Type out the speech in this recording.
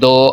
2